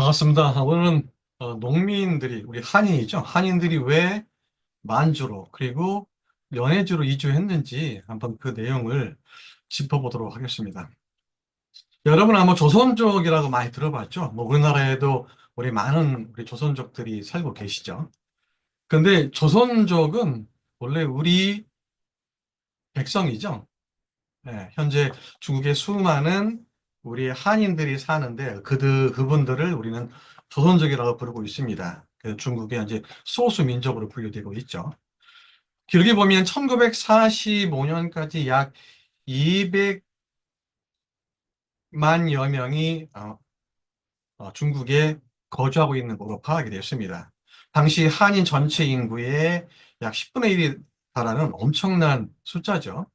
반갑습니다. 오늘은 농민들이, 우리 한인이죠. 한인들이 왜 만주로, 그리고 연해주로 이주했는지 한번 그 내용을 짚어보도록 하겠습니다. 여러분 아마 조선족이라고 많이 들어봤죠? 뭐 우리나라에도 우리 많은 우리 조선족들이 살고 계시죠. 근데 조선족은 원래 우리 백성이죠. 네, 현재 중국의 수많은 우리 한인들이 사는데 그분들을 우리는 조선족이라고 부르고 있습니다. 중국의 이제 소수 민족으로 분류되고 있죠. 길게 보면 1945년까지 약 200만여 명이 중국에 거주하고 있는 걸로 파악이 됐습니다. 당시 한인 전체 인구의 약 10분의 1이 달하는 엄청난 숫자죠.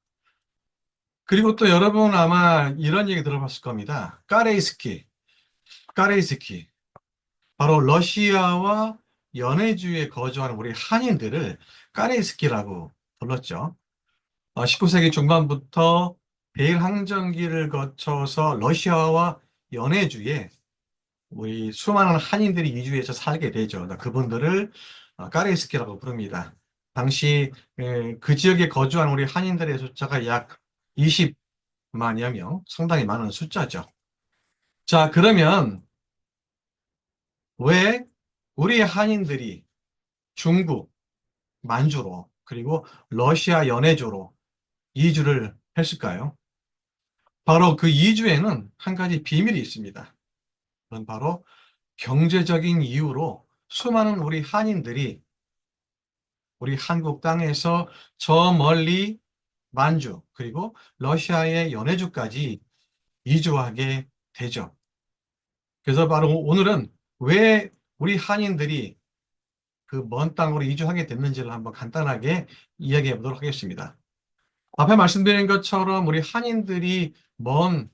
그리고 또 여러분 아마 이런 얘기 들어봤을 겁니다. 까레이스키, 까레이스키. 바로 러시아와 연해주에 거주하는 우리 한인들을 까레이스키라고 불렀죠. 19세기 중반부터 대일항전기를 거쳐서 러시아와 연해주에 우리 수많은 한인들이 이주해서 살게 되죠. 그분들을 까레이스키라고 부릅니다. 당시 그 지역에 거주한 우리 한인들의 숫자가 약 20만여 명, 상당히 많은 숫자죠. 자, 그러면 왜 우리 한인들이 중국, 만주로, 그리고 러시아 연해주로 이주를 했을까요? 바로 그 이주에는 한 가지 비밀이 있습니다. 그건 바로 경제적인 이유로 수많은 우리 한인들이 우리 한국 땅에서 저 멀리 만주, 그리고 러시아의 연해주까지 이주하게 되죠. 그래서 바로 오늘은 왜 우리 한인들이 그 먼 땅으로 이주하게 됐는지를 한번 간단하게 이야기해 보도록 하겠습니다. 앞에 말씀드린 것처럼 우리 한인들이 먼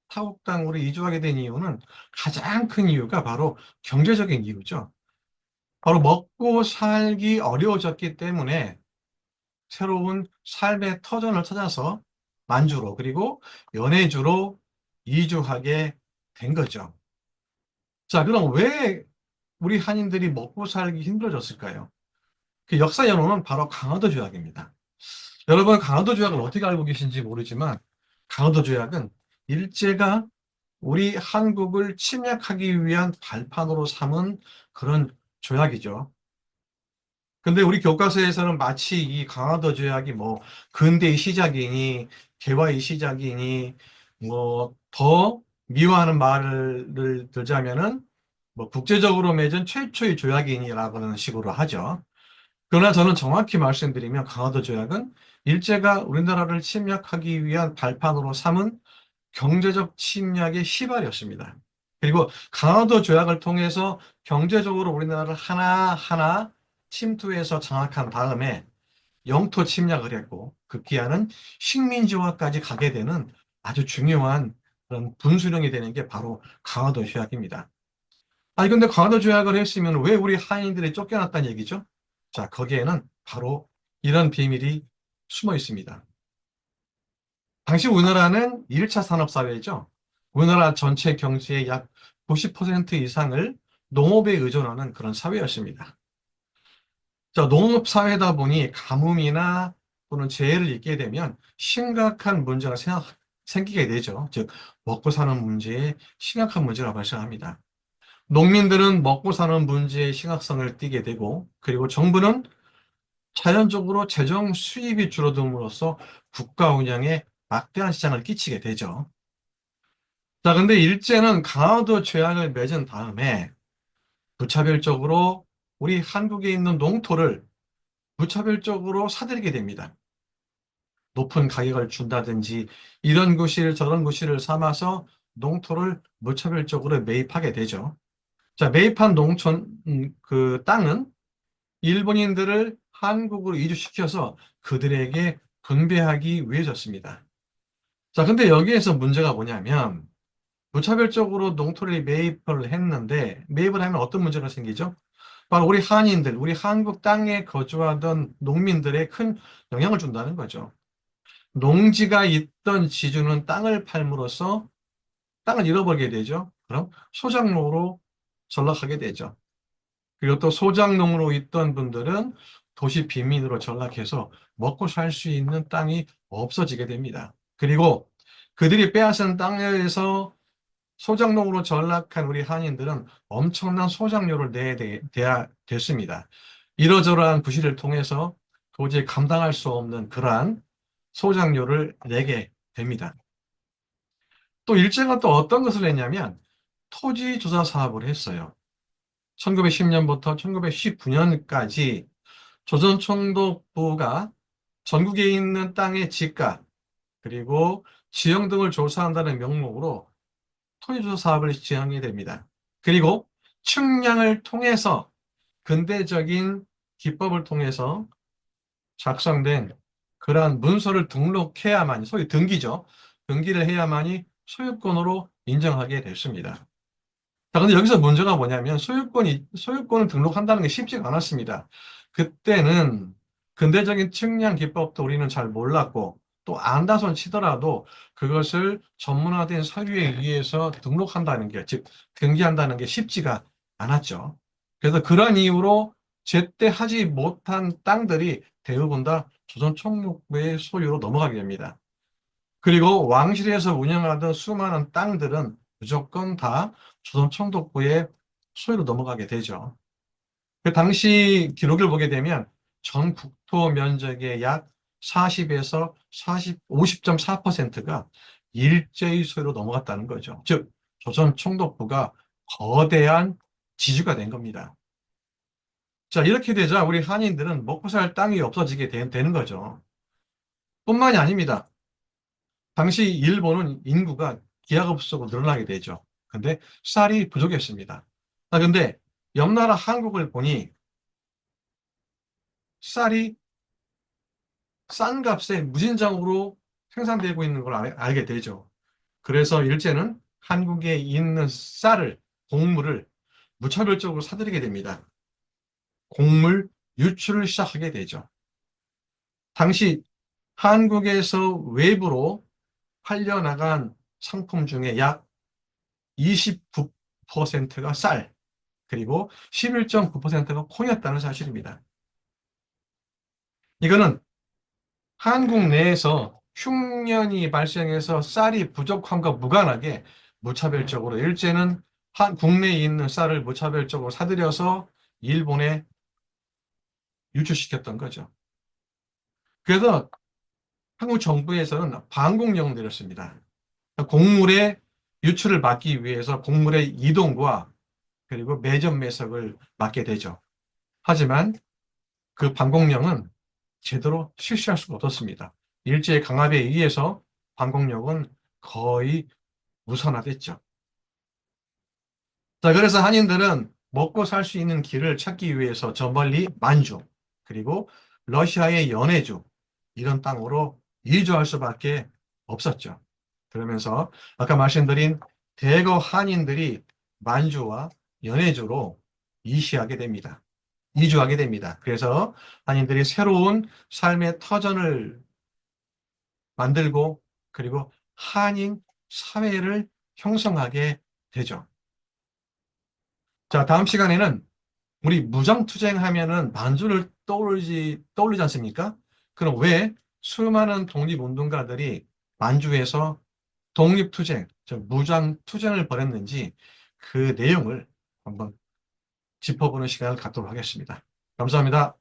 타국 땅으로 이주하게 된 이유는 가장 큰 이유가 바로 경제적인 이유죠. 바로 먹고 살기 어려워졌기 때문에 새로운 삶의 터전을 찾아서 만주로 그리고 연해주로 이주하게 된 거죠. 자, 그럼 왜 우리 한인들이 먹고 살기 힘들어졌을까요? 그 역사 연호는 바로 강화도 조약입니다. 여러분, 강화도 조약을 어떻게 알고 계신지 모르지만 강화도 조약은 일제가 우리 한국을 침략하기 위한 발판으로 삼은 그런 조약이죠. 근데 우리 교과서에서는 마치 이 강화도 조약이 뭐 근대의 시작이니 개화의 시작이니 뭐 더 미워하는 말을 들자면은 뭐 국제적으로 맺은 최초의 조약이니라고는 식으로 하죠. 그러나 저는 정확히 말씀드리면 강화도 조약은 일제가 우리나라를 침략하기 위한 발판으로 삼은 경제적 침략의 시발이었습니다. 그리고 강화도 조약을 통해서 경제적으로 우리나라를 하나하나 침투해서 장악한 다음에 영토 침략을 했고 급기야는 식민지화까지 가게 되는 아주 중요한 그런 분수령이 되는 게 바로 강화도 조약입니다. 아니 근데 강화도 조약을 했으면 왜 우리 한인들이 쫓겨났다는 얘기죠? 자, 거기에는 바로 이런 비밀이 숨어 있습니다. 당시 우리나라는 1차 산업사회죠. 우리나라 전체 경제의 약 90% 이상을 농업에 의존하는 그런 사회였습니다. 자, 농업사회다 보니 가뭄이나 또는 재해를 입게 되면 심각한 문제가 생기게 되죠. 즉, 먹고 사는 문제에 심각한 문제가 발생합니다. 농민들은 먹고 사는 문제의 심각성을 띠게 되고, 그리고 정부는 자연적으로 재정 수입이 줄어듦으로써 국가 운영에 막대한 시장을 끼치게 되죠. 자, 근데 일제는 강화도 조약을 맺은 다음에 무차별적으로 우리 한국에 있는 농토를 무차별적으로 사들이게 됩니다. 높은 가격을 준다든지 이런 구실 저런 구실을 삼아서 농토를 무차별적으로 매입하게 되죠. 자, 매입한 농촌 그 땅은 일본인들을 한국으로 이주시켜서 그들에게 분배하기 위해졌습니다. 자, 근데 여기에서 문제가 뭐냐면 무차별적으로 농토를 매입을 했는데 매입을 하면 어떤 문제가 생기죠? 바로 우리 한인들, 우리 한국 땅에 거주하던 농민들에 큰 영향을 준다는 거죠. 농지가 있던 지주는 땅을 팔므로써 땅을 잃어버리게 되죠. 그럼 소작농으로 전락하게 되죠. 그리고 또 소작농으로 있던 분들은 도시 빈민으로 전락해서 먹고 살 수 있는 땅이 없어지게 됩니다. 그리고 그들이 빼앗은 땅에서 소작농으로 전락한 우리 한인들은 엄청난 소작료를 내야 됐습니다. 이러저러한 부실을 통해서 도저히 감당할 수 없는 그러한 소작료를 내게 됩니다. 또 일제가 또 어떤 것을 했냐면 토지 조사 사업을 했어요. 1910년부터 1919년까지 조선총독부가 전국에 있는 땅의 지가 그리고 지형 등을 조사한다는 명목으로 토지조사 사업을 진행하게 됩니다. 그리고 측량을 통해서 근대적인 기법을 통해서 작성된 그러한 문서를 등록해야만이, 소위 등기죠. 등기를 해야만이 소유권으로 인정하게 됐습니다. 자, 근데 여기서 문제가 뭐냐면 소유권을 등록한다는 게 쉽지가 않았습니다. 그때는 근대적인 측량 기법도 우리는 잘 몰랐고 또 안다손 치더라도 그것을 전문화된 서류에 의해서 등록한다는 게, 즉 등기한다는 게 쉽지가 않았죠. 그래서 그런 이유로 제때 하지 못한 땅들이 대부분 다 조선 총독부의 소유로 넘어가게 됩니다. 그리고 왕실에서 운영하던 수많은 땅들은 무조건 다 조선 총독부의 소유로 넘어가게 되죠. 그 당시 기록을 보게 되면 전 국토 면적의 약 40에서 50.4%가 일제의 소유로 넘어갔다는 거죠. 즉, 조선 총독부가 거대한 지주가 된 겁니다. 자, 이렇게 되자 우리 한인들은 먹고 살 땅이 없어지게 되는 거죠. 뿐만이 아닙니다. 당시 일본은 인구가 기하급수적으로 늘어나게 되죠. 근데 쌀이 부족했습니다. 근데 옆나라 한국을 보니 쌀이 싼 값에 무진장으로 생산되고 있는 걸 알게 되죠. 그래서 일제는 한국에 있는 쌀을, 곡물을 무차별적으로 사들이게 됩니다. 곡물 유출을 시작하게 되죠. 당시 한국에서 외부로 팔려나간 상품 중에 약 29%가 쌀, 그리고 11.9%가 콩이었다는 사실입니다. 이거는 한국 내에서 흉년이 발생해서 쌀이 부족함과 무관하게 무차별적으로 일제는 국내에 있는 쌀을 무차별적으로 사들여서 일본에 유출시켰던 거죠. 그래서 한국 정부에서는 방공령을 내렸습니다. 곡물의 유출을 막기 위해서 곡물의 이동과 그리고 매점 매석을 막게 되죠. 하지만 그 방공령은 제대로 실시할 수가 없었습니다. 일제의 강압에 의해서 방공령은 거의 무산화됐죠. 자, 그래서 한인들은 먹고 살 수 있는 길을 찾기 위해서 저 멀리 만주, 그리고 러시아의 연해주, 이런 땅으로 이주할 수밖에 없었죠. 그러면서 아까 말씀드린 대거 한인들이 만주와 연해주로 이시하게 됩니다. 이주하게 됩니다. 그래서 한인들이 새로운 삶의 터전을 만들고 그리고 한인 사회를 형성하게 되죠. 자, 다음 시간에는 우리 무장투쟁 하면은 만주를 떠오르지 않습니까? 그럼 왜 수많은 독립운동가들이 만주에서 독립투쟁, 즉 무장투쟁을 벌였는지 그 내용을 한번 짚어보는 시간을 갖도록 하겠습니다. 감사합니다.